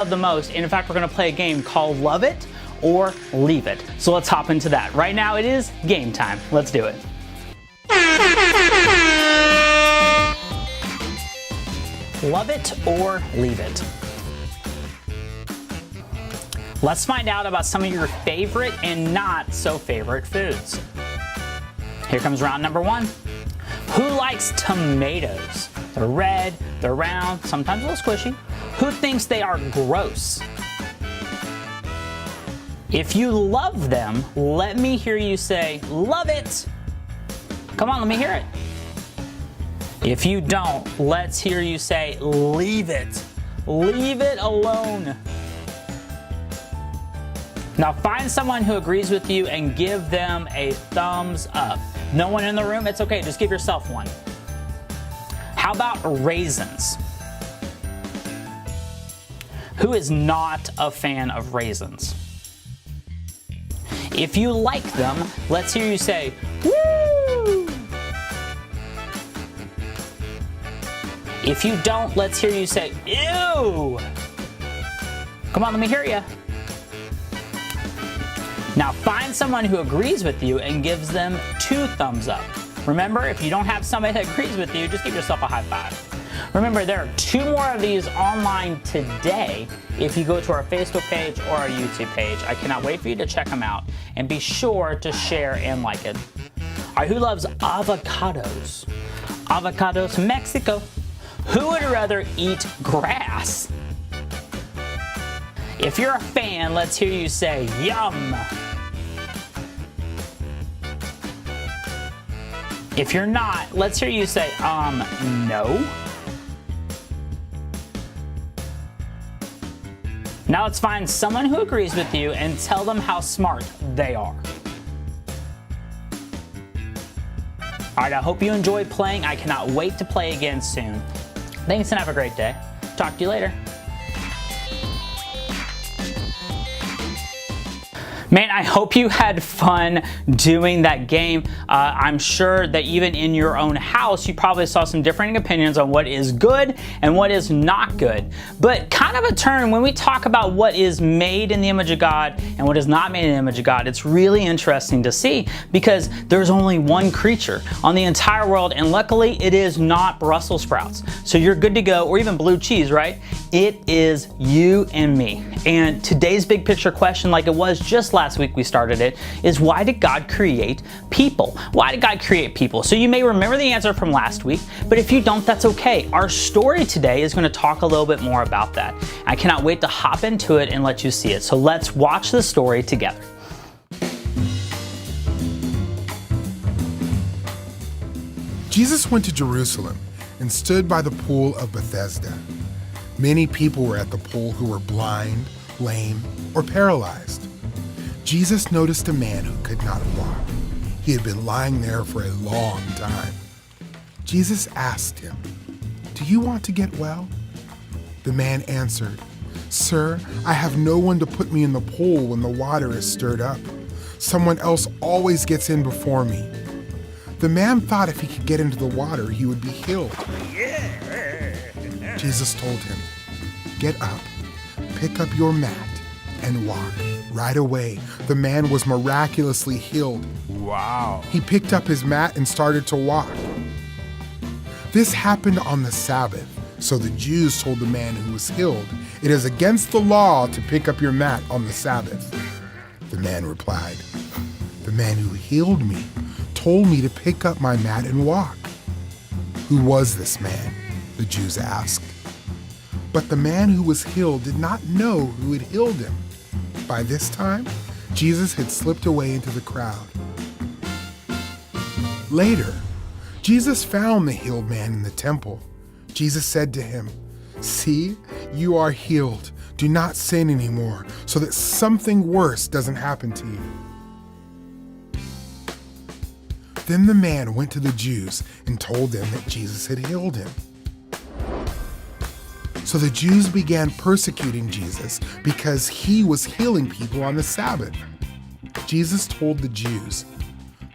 the most, and in fact we're going to play a game called Love It or Leave It. So let's hop into that. Right now it is game time. Let's do it. Love it or leave it. Let's find out about some of your favorite and not so favorite foods. Here comes round number one. Who likes tomatoes? They're red, they're round, sometimes a little squishy. Who thinks they are gross? If you love them, let me hear you say, love it. Come on, let me hear it. If you don't, let's hear you say, leave it. Leave it alone. Now find someone who agrees with you and give them a thumbs up. No one in the room? It's okay, just give yourself one. How about raisins? Who is not a fan of raisins? If you like them, let's hear you say, woo! If you don't, let's hear you say, ew! Come on, let me hear you. Now find someone who agrees with you and gives them 2 thumbs up. Remember, if you don't have somebody that agrees with you, just give yourself a high five. Remember, there are 2 more of these online today if you go to our Facebook page or our YouTube page. I cannot wait for you to check them out, and be sure to share and like it. All right, who loves avocados? Avocados, Mexico. Who would rather eat grass? If you're a fan, let's hear you say, yum. If you're not, let's hear you say, no. Now let's find someone who agrees with you and tell them how smart they are. All right, I hope you enjoyed playing. I cannot wait to play again soon. Thanks and have a great day. Talk to you later. Man, I hope you had fun doing that game. I'm sure that even in your own house, you probably saw some differing opinions on what is good and what is not good. But kind of a turn, when we talk about what is made in the image of God and what is not made in the image of God, it's really interesting to see because there's only one creature on the entire world, and luckily it is not Brussels sprouts. So you're good to go, or even blue cheese, right? It is you and me. And today's big picture question, like it was just last week we started it, is why did God create people? Why did God create people? So you may remember the answer from last week, but if you don't, that's okay. Our story today is going to talk a little bit more about that. I cannot wait to hop into it and let you see it. So let's watch the story together. Jesus went to Jerusalem and stood by the pool of Bethesda. Many people were at the pool who were blind, lame, or paralyzed. Jesus noticed a man who could not walk. He had been lying there for a long time. Jesus asked him, "Do you want to get well?" The man answered, "Sir, I have no one to put me in the pool when the water is stirred up. Someone else always gets in before me." The man thought if he could get into the water, he would be healed. Jesus told him, "Get up, pick up your mat, and walk." Right away, the man was miraculously healed. Wow. He picked up his mat and started to walk. This happened on the Sabbath, so the Jews told the man who was healed, "It is against the law to pick up your mat on the Sabbath." The man replied, "The man who healed me told me to pick up my mat and walk." "Who was this man?" the Jews asked. But the man who was healed did not know who had healed him. By this time, Jesus had slipped away into the crowd. Later, Jesus found the healed man in the temple. Jesus said to him, "See, you are healed. Do not sin anymore, so that something worse doesn't happen to you." Then the man went to the Jews and told them that Jesus had healed him. So the Jews began persecuting Jesus because he was healing people on the Sabbath. Jesus told the Jews,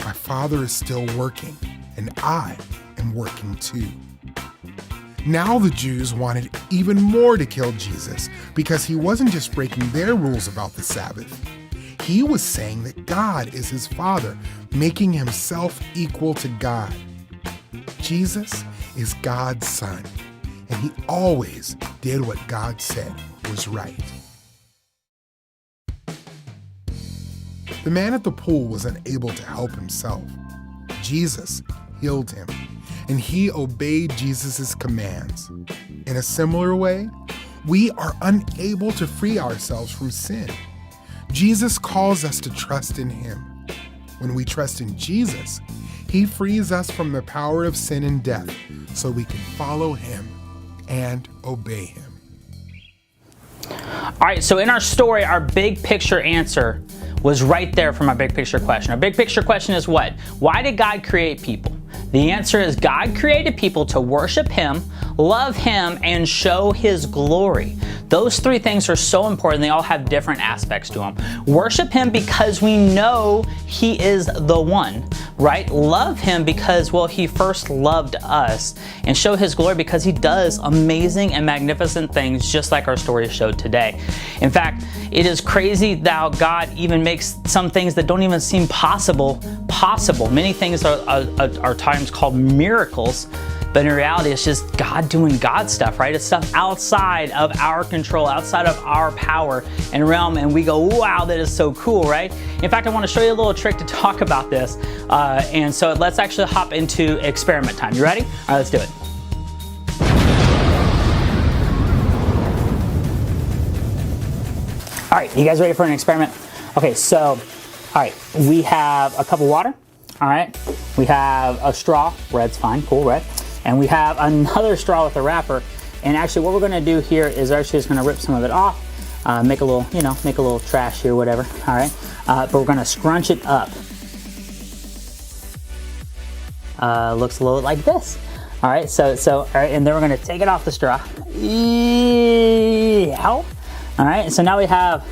"My Father is still working, and I am working too." Now the Jews wanted even more to kill Jesus because he wasn't just breaking their rules about the Sabbath. He was saying that God is his Father, making himself equal to God. Jesus is God's Son, and he always did what God said was right. The man at the pool was unable to help himself. Jesus healed him, and he obeyed Jesus' commands. In a similar way, we are unable to free ourselves from sin. Jesus calls us to trust in him. When we trust in Jesus, he frees us from the power of sin and death so we can follow him and obey him. All right, so in our story, our big picture answer was right there from our big picture question. Our big picture question is what? Why did God create people? The answer is God created people to worship him, love him, and show his glory. Those three things are so important. They all have different aspects to them. Worship him because we know he is the one, right? Love him because, well, he first loved us. And show his glory because he does amazing and magnificent things just like our story showed today. In fact, it is crazy how God even makes some things that don't even seem possible. Many things are times called miracles. But in reality, it's just God doing God stuff, right? It's stuff outside of our control, outside of our power and realm, and we go, wow, that is so cool, right? In fact, I want to show you a little trick to talk about this. And so let's actually hop into experiment time. You ready? All right, let's do it. All right, you guys ready for an experiment? Okay, so, all right, we have a cup of water, all right? We have a straw, red's fine, cool, red. And we have another straw with a wrapper. And actually what we're gonna do here is actually just gonna rip some of it off, make a little, make a little trash here, whatever, all right? But we're gonna scrunch it up. Looks a little like this. All right, so all right, and then we're gonna take it off the straw. Ow. All right, so now we have,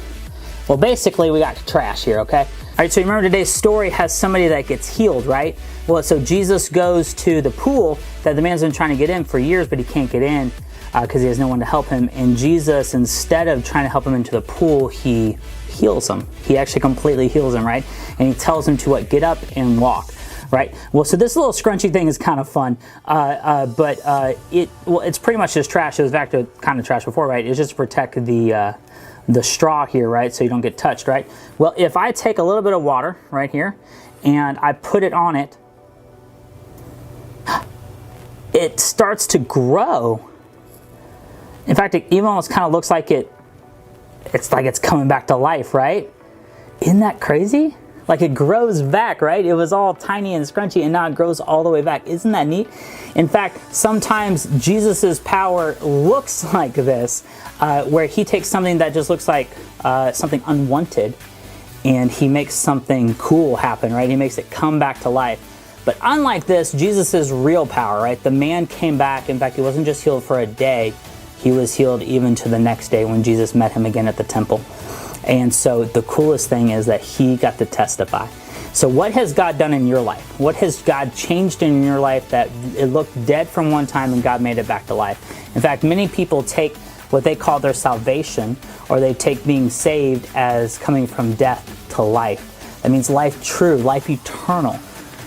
well, basically we got trash here, okay? All right, so you remember today's story has somebody that gets healed, right? Well, so Jesus goes to the pool that the man's been trying to get in for years, but he can't get in because he has no one to help him. And Jesus, instead of trying to help him into the pool, he heals him. He actually completely heals him, right? And he tells him to what? Get up and walk, right? Well, so this little scrunchy thing is kind of fun, but it's pretty much just trash. It was back to kind of trash before, right? It's just to protect the straw here, right? So you don't get touched, right? Well, if I take a little bit of water right here and I put it on it, it starts to grow. In fact, it even almost kind of looks like it's like it's coming back to life, right? Isn't that crazy? Like it grows back, right? It was all tiny and scrunchy and now it grows all the way back. Isn't that neat? In fact, sometimes Jesus's power looks like this, where he takes something that just looks like something unwanted and he makes something cool happen, right? He makes it come back to life. But unlike this, Jesus' real power, right? The man came back. In fact, he wasn't just healed for a day. He was healed even to the next day when Jesus met him again at the temple. And so the coolest thing is that he got to testify. So what has God done in your life? What has God changed in your life that it looked dead from one time and God made it back to life? In fact, many people take what they call their salvation, or they take being saved as coming from death to life. That means life true, life eternal.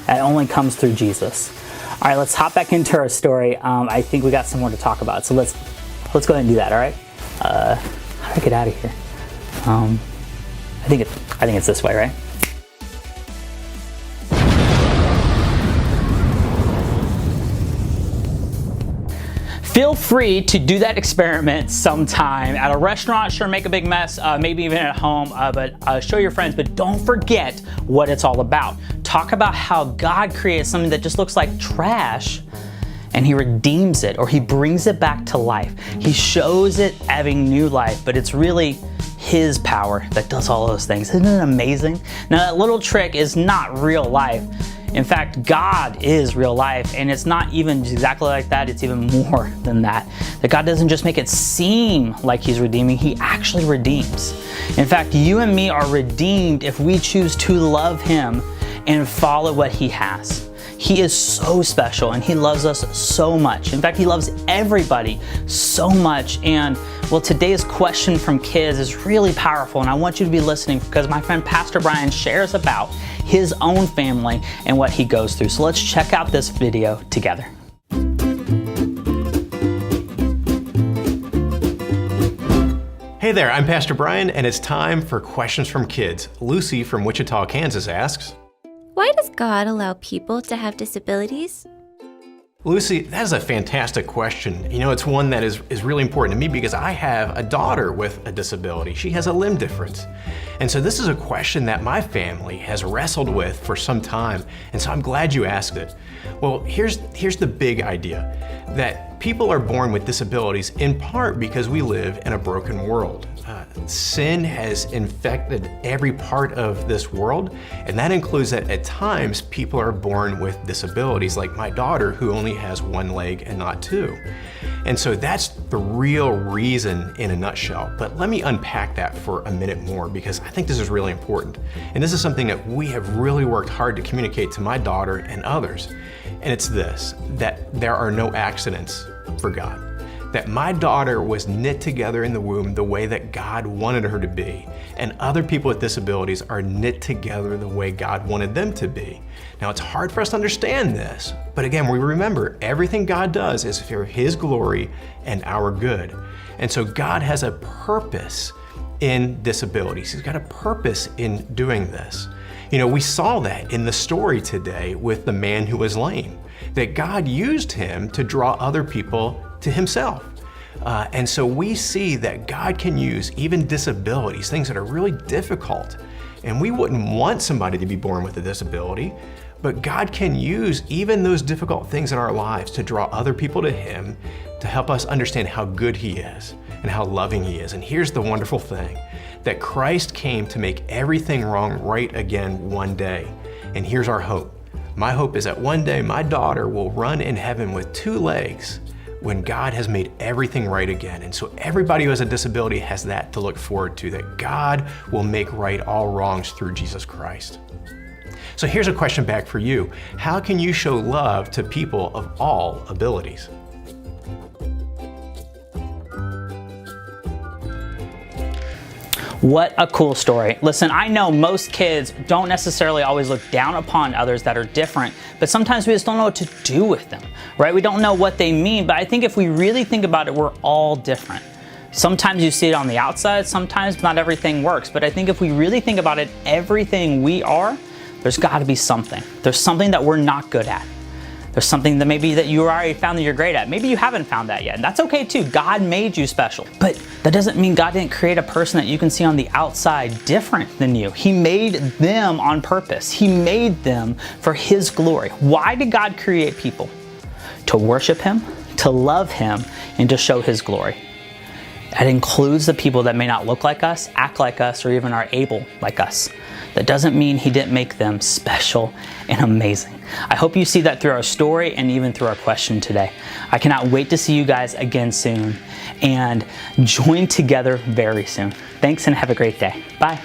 That only comes through Jesus. All right, let's hop back into our story. I think we got some more to talk about. So let's go ahead and do that, all right? How do I get out of here? I think it's this way, right? Feel free to do that experiment sometime at a restaurant. Sure, make a big mess, maybe even at home, but show your friends. But don't forget what it's all about. Talk about how God created something that just looks like trash and he redeems it, or he brings it back to life. He shows it having new life, but it's really his power that does all those things. Isn't it amazing? Now that little trick is not real life. In fact, God is real life, and it's not even exactly like that, it's even more than that. That God doesn't just make it seem like he's redeeming, he actually redeems. In fact, you and me are redeemed if we choose to love him and follow what he has. He is so special and he loves us so much. In fact, he loves everybody so much. And well, today's question from kids is really powerful, and I want you to be listening because my friend Pastor Brian shares about his own family and what he goes through. So let's check out this video together. Hey there, I'm Pastor Brian, and it's time for Questions from Kids. Lucy from Wichita, Kansas asks, why does God allow people to have disabilities? Lucy, that is a fantastic question. You know, it's one that is really important to me because I have a daughter with a disability. She has a limb difference. And so this is a question that my family has wrestled with for some time, and so I'm glad you asked it. Well, here's the big idea, that people are born with disabilities in part because we live in a broken world. Sin has infected every part of this world, and that includes that at times people are born with disabilities, like my daughter who only has one leg and not two. And so that's the real reason in a nutshell. But let me unpack that for a minute more because I think this is really important. And this is something that we have really worked hard to communicate to my daughter and others. And it's this, that there are no accidents for God. That my daughter was knit together in the womb the way that God wanted her to be, and other people with disabilities are knit together the way God wanted them to be. Now, it's hard for us to understand this, but again, we remember everything God does is for His glory and our good. And so God has a purpose in disabilities. He's got a purpose in doing this. You know, we saw that in the story today with the man who was lame, that God used him to draw other people to Himself. And so we see that God can use even disabilities, things that are really difficult. And we wouldn't want somebody to be born with a disability, but God can use even those difficult things in our lives to draw other people to Him, to help us understand how good He is and how loving He is. And here's the wonderful thing, that Christ came to make everything wrong right again one day. And here's our hope. My hope is that one day my daughter will run in heaven with two legs when God has made everything right again. And so everybody who has a disability has that to look forward to, that God will make right all wrongs through Jesus Christ. So here's a question back for you. How can you show love to people of all abilities? What a cool story. Listen, I know most kids don't necessarily always look down upon others that are different, but sometimes we just don't know what to do with them, right? We don't know what they mean, but I think if we really think about it, we're all different. Sometimes you see it on the outside, sometimes not everything works, but I think if we really think about it, everything we are, there's gotta be something. There's something that we're not good at. There's something that maybe that you already found that you're great at. Maybe you haven't found that yet, and that's okay too. God made you special. But that doesn't mean God didn't create a person that you can see on the outside different than you. He made them on purpose. He made them for His glory. Why did God create people? To worship Him, to love Him, and to show His glory. That includes the people that may not look like us, act like us, or even are able like us. That doesn't mean He didn't make them special and amazing. I hope you see that through our story and even through our question today. I cannot wait to see you guys again soon and join together very soon. Thanks and have a great day. Bye.